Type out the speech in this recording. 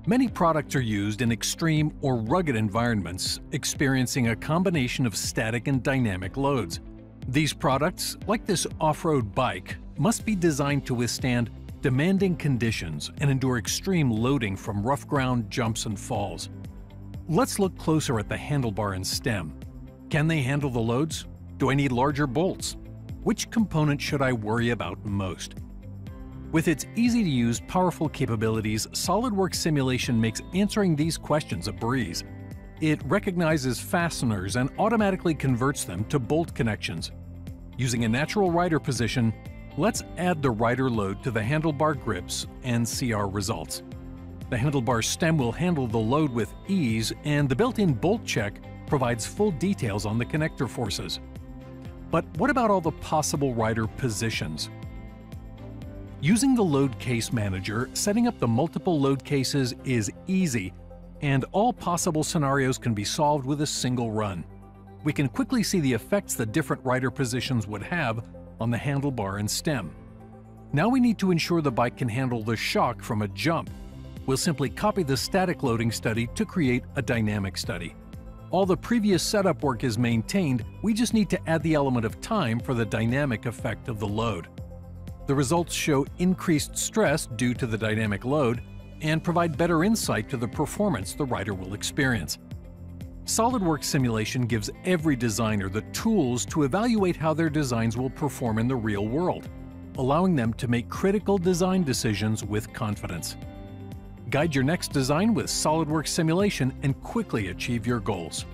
Many products are used in extreme or rugged environments, experiencing a combination of static and dynamic loads. These products, like this off-road bike, must be designed to withstand demanding conditions and endure extreme loading from rough ground, jumps, and falls. Let's look closer at the handlebar and stem. Can they handle the loads? Do I need larger bolts? Which component should I worry about most? With its easy-to-use, powerful capabilities, SolidWorks Simulation makes answering these questions a breeze. It recognizes fasteners and automatically converts them to bolt connections. Using a natural rider position, let's add the rider load to the handlebar grips and see our results. The handlebar stem will handle the load with ease, and the built-in bolt check provides full details on the connector forces. But what about all the possible rider positions? Using the Load Case Manager, setting up the multiple load cases is easy, and all possible scenarios can be solved with a single run. We can quickly see the effects the different rider positions would have on the handlebar and stem. Now we need to ensure the bike can handle the shock from a jump. We'll simply copy the static loading study to create a dynamic study. All the previous setup work is maintained, we just need to add the element of time for the dynamic effect of the load. The results show increased stress due to the dynamic load and provide better insight to the performance the rider will experience. SolidWorks Simulation gives every designer the tools to evaluate how their designs will perform in the real world, allowing them to make critical design decisions with confidence. Guide your next design with SolidWorks Simulation and quickly achieve your goals.